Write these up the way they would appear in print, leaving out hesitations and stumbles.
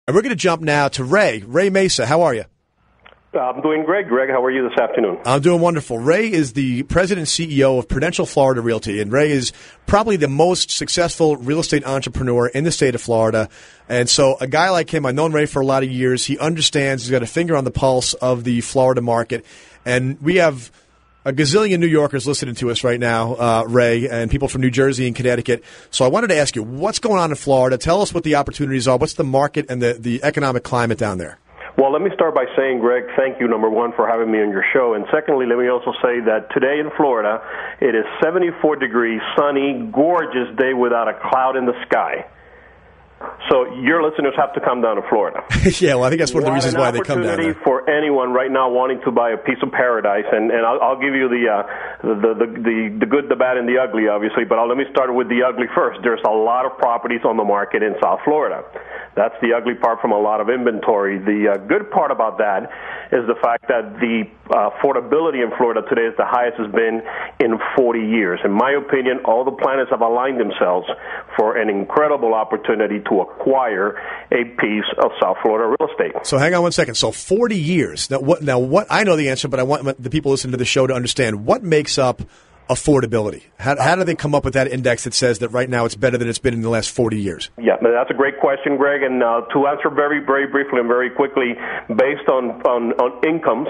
And we're going to jump now to Rei Mesa. How are you? I'm doing great, Greg. How are you this afternoon? I'm doing wonderful. Ray is the president and CEO of Prudential Florida Realty, and Ray is probably the most successful real estate entrepreneur in the state of Florida. And so a guy like him, I've known Ray for a lot of years. He understands. He's got a finger on the pulse of the Florida market. And we have a gazillion New Yorkers listening to us right now, Ray, and people from New Jersey and Connecticut. So I wanted to ask you, what's going on in Florida? Tell us what the opportunities are. What's the market and the economic climate down there? Well, let me start by saying, Greg, thank you, number one, for having me on your show. And secondly, let me also say that today in Florida, it is 74 degrees, sunny, gorgeous day without a cloud in the sky. So your listeners have to come down to Florida. Yeah, well, I think that's one of the reasons why they come down there. For anyone right now wanting to buy a piece of paradise, and I'll give you the good, the bad, and the ugly, obviously, but let me start with the ugly first. There's a lot of properties on the market in South Florida. That's the ugly part from a lot of inventory. The good part about that is the fact that the affordability in Florida today is the highest it's been in 40 years. In my opinion, all the planets have aligned themselves for an incredible opportunity to acquire a piece of South Florida real estate. So hang on one second. So 40 years. Now what? I know the answer, but I want the people listening to the show to understand what makes up affordability. How do they come up with that index that says that right now it's better than it's been in the last 40 years? Yeah, that's a great question, Greg. And to answer very, very briefly and very quickly, based on incomes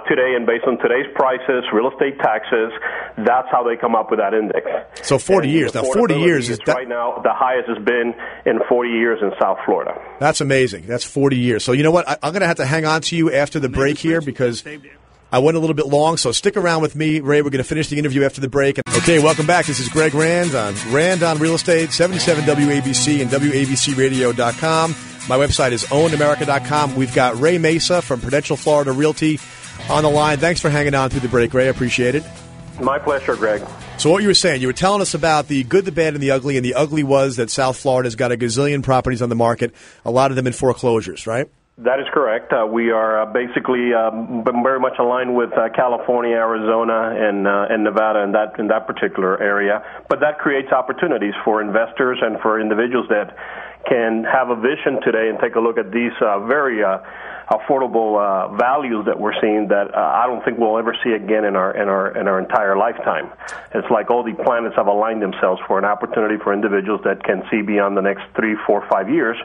today and based on today's prices, real estate taxes, that's how they come up with that index. So 40 years. Now, 40 years is right now the highest it's been in 40 years in South Florida. That's amazing. That's 40 years. So you know what? I'm going to have to hang on to you after the break here because I went a little bit long, so stick around with me, Ray. We're going to finish the interview after the break. Okay, welcome back. This is Greg Rand on Real Estate, 77 WABC and WABCRadio.com. My website is ownedamerica.com. We've got Rei Mesa from Prudential Florida Realty on the line. Thanks for hanging on through the break, Ray. I appreciate it. My pleasure, Greg. So what you were saying, you were telling us about the good, the bad, and the ugly was that South Florida's got a gazillion properties on the market, a lot of them in foreclosures, right? That is correct. We are basically very much aligned with California, Arizona, and Nevada in that particular area. But that creates opportunities for investors and for individuals that can have a vision today and take a look at these very affordable values that we're seeing that I don't think we'll ever see again in our entire lifetime. It's like all the planets have aligned themselves for an opportunity for individuals that can see beyond the next 3, 4, 5 years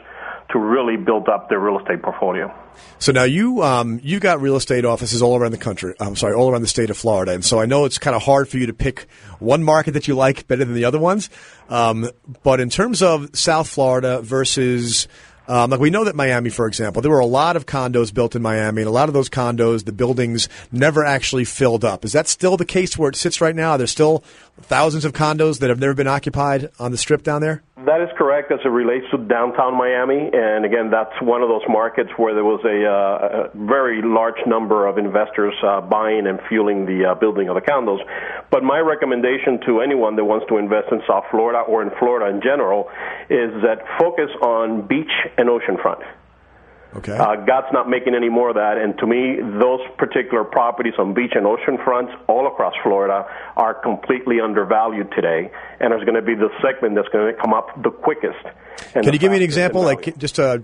to really build up their real estate portfolio. So now you got real estate offices all around the country. All around the state of Florida, and so I know it's kind of hard for you to pick one market that you like better than the other ones. But in terms of South Florida versus like we know that Miami, for example, there were a lot of condos built in Miami, and a lot of those condos, the buildings never actually filled up. Is that still the case where it sits right now? There's still thousands of condos that have never been occupied on the Strip down there? That is correct as it relates to downtown Miami. And again, that's one of those markets where there was a very large number of investors buying and fueling the building of the condos. But my recommendation to anyone that wants to invest in South Florida or in Florida in general is that focus on beach and oceanfront. Okay. God's not making any more of that, and to me, those particular properties on beach and ocean fronts all across Florida are completely undervalued today, and there's going to be the segment that's going to come up the quickest. Can you give me an example, like just a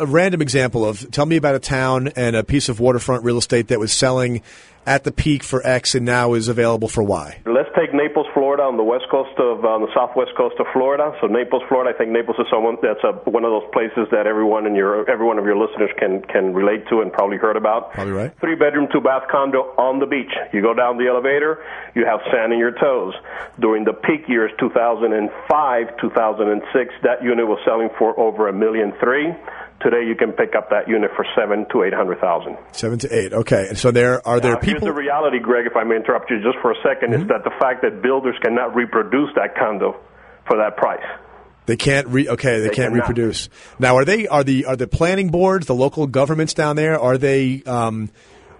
random example of, tell me about a town and a piece of waterfront real estate that was selling at the peak for X and now is available for Y? Let's take Naples, Florida, on the the southwest coast of Florida. So Naples, Florida, I think Naples is one of those places that every one of your listeners can relate to and probably heard about. Probably right. 3-bedroom, 2-bath condo on the beach. You go down the elevator, you have sand in your toes. During the peak years, 2005, 2006, that unit was selling for over $1.3 million. Today, you can pick up that unit for $700,000 to $800,000. 7 to 8. Okay. And so there people. Here's the reality, Greg. If I may interrupt you just for a second, is that the fact that builders cannot reproduce that condo for that price. They can't reproduce. Now, are the planning boards, the local governments down there, are they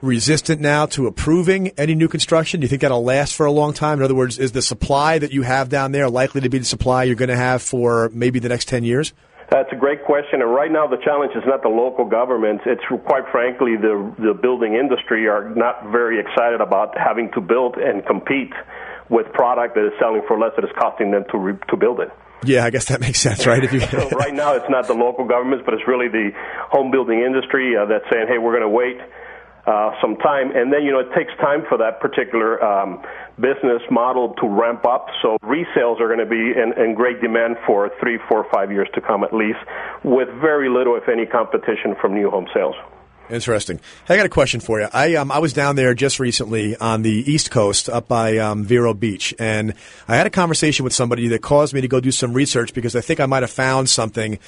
resistant now to approving any new construction? Do you think that'll last for a long time? In other words, is the supply that you have down there likely to be the supply you're going to have for maybe the next 10 years? That's a great question, and right now the challenge is not the local governments. It's quite frankly the building industry are not very excited about having to build and compete with product that is selling for less than it's costing them to build it. Yeah, I guess that makes sense, right? So right now it's not the local governments, but it's really the home building industry that's saying, hey, we're going to wait some time. And then, it takes time for that particular business model to ramp up. So resales are going to be in great demand for 3, 4, 5 years to come at least, with very little, if any, competition from new home sales. Interesting. Hey, I got a question for you. I was down there just recently on the East Coast up by Vero Beach, and I had a conversation with somebody that caused me to go do some research because I think I might have found something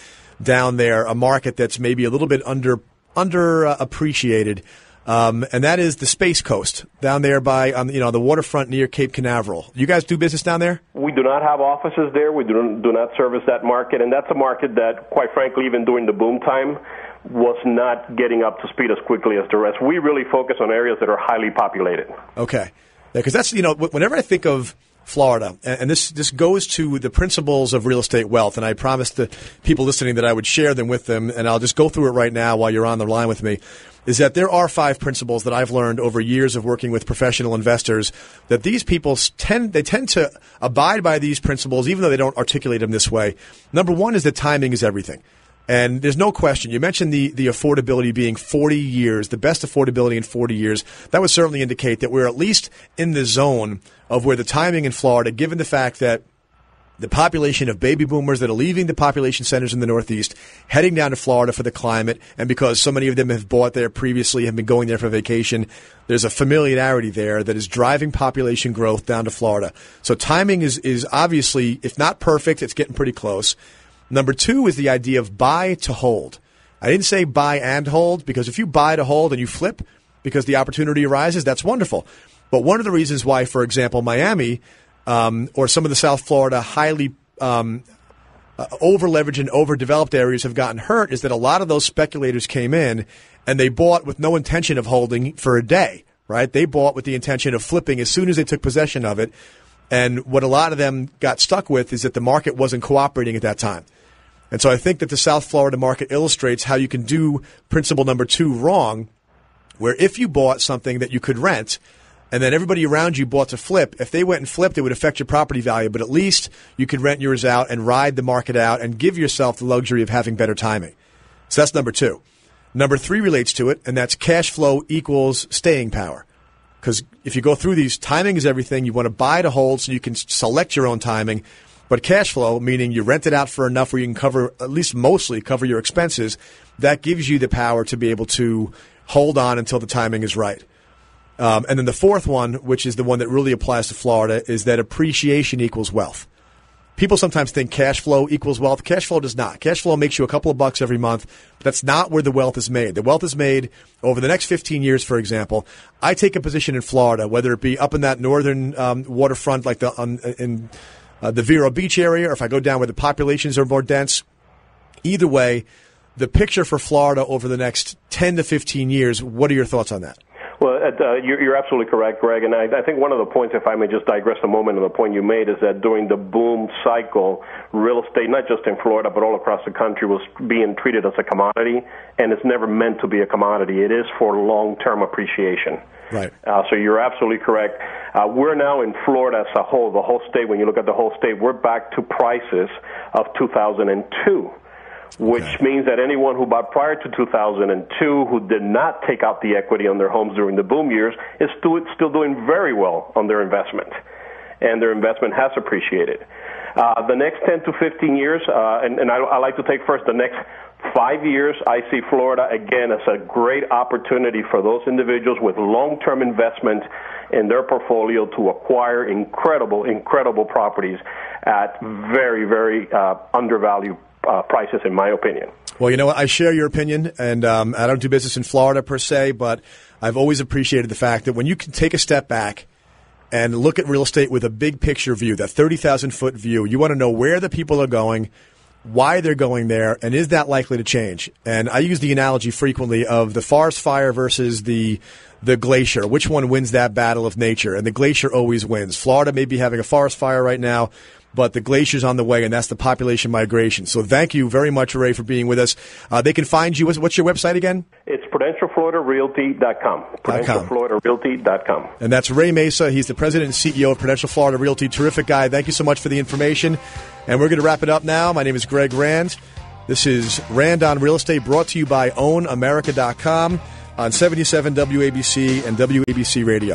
down there, a market that's maybe a little bit underappreciated. And that is the Space Coast down there by the waterfront near Cape Canaveral. You guys do business down there? We do not have offices there. We do not service that market, and that's a market that, quite frankly, even during the boom time, was not getting up to speed as quickly as the rest. We really focus on areas that are highly populated. Okay, because that's whenever I think of Florida, and this goes to the principles of real estate wealth, and I promised the people listening that I would share them with them, and I'll just go through it right now while you're on the line with me, is that there are 5 principles that I've learned over years of working with professional investors, that these people tend to abide by these principles even though they don't articulate them this way. Number 1 is that timing is everything. And there's no question. You mentioned the affordability being 40 years, the best affordability in 40 years. That would certainly indicate that we're at least in the zone of where the timing in Florida, given the fact that the population of baby boomers that are leaving the population centers in the Northeast, heading down to Florida for the climate, and because so many of them have bought there previously, have been going there for vacation, there's a familiarity there that is driving population growth down to Florida. So timing is obviously, if not perfect, it's getting pretty close. Number 2 is the idea of buy to hold. I didn't say buy and hold, because if you buy to hold and you flip because the opportunity arises, that's wonderful. But one of the reasons why, for example, Miami or some of the South Florida highly over-leveraged and overdeveloped areas have gotten hurt is that a lot of those speculators came in and they bought with no intention of holding for a day, right? They bought with the intention of flipping as soon as they took possession of it. And what a lot of them got stuck with is that the market wasn't cooperating at that time. And so I think that the South Florida market illustrates how you can do principle number 2 wrong, where if you bought something that you could rent and then everybody around you bought to flip, if they went and flipped, it would affect your property value. But at least you could rent yours out and ride the market out and give yourself the luxury of having better timing. So that's number 2. Number 3 relates to it, and that's cash flow equals staying power. Because if you go through these, timing is everything. You want to buy to hold so you can select your own timing. But cash flow, meaning you rent it out for enough where you can cover, at least mostly cover your expenses, that gives you the power to be able to hold on until the timing is right. And then the 4th one, which is the one that really applies to Florida, is that appreciation equals wealth. People sometimes think cash flow equals wealth. Cash flow does not. Cash flow makes you a couple of bucks every month, but that's not where the wealth is made. The wealth is made over the next 15 years, for example. I take a position in Florida, whether it be up in that northern waterfront like in the Vero Beach area, or if I go down where the populations are more dense. Either way, the picture for Florida over the next 10 to 15 years, what are your thoughts on that? Well, you're absolutely correct, Greg. And I think one of the points, if I may just digress a moment on the point you made, is that during the boom cycle, real estate, not just in Florida, but all across the country, was being treated as a commodity, and it's never meant to be a commodity. It is for long-term appreciation. Right. So you're absolutely correct. We're now in Florida as a whole, the whole state. When you look at the whole state, we're back to prices of 2002. Which means that anyone who bought prior to 2002 who did not take out the equity on their homes during the boom years is still doing very well on their investment, and their investment has appreciated. The next 10 to 15 years, and I like to take first the next 5 years, I see Florida, again, as a great opportunity for those individuals with long-term investment in their portfolio to acquire incredible properties at very, very undervalued prices, in my opinion. Well, you know what? I share your opinion, and I don't do business in Florida per se, but I've always appreciated the fact that when you can take a step back and look at real estate with a big picture view, that 30,000-foot view, you want to know where the people are going, why they're going there, and is that likely to change? And I use the analogy frequently of the forest fire versus the glacier. Which one wins that battle of nature? And the glacier always wins. Florida may be having a forest fire right now, but the glacier's on the way, and that's the population migration. So thank you very much, Rei, for being with us. They can find you. What's your website again? It's PrudentialFloridaRealty.com. PrudentialFloridaRealty.com. And that's Rei Mesa. He's the president and CEO of Prudential Florida Realty. Terrific guy. Thank you so much for the information. And we're going to wrap it up now. My name is Greg Rand. This is Rand on Real Estate, brought to you by OwnAmerica.com on 77 WABC and WABC Radio.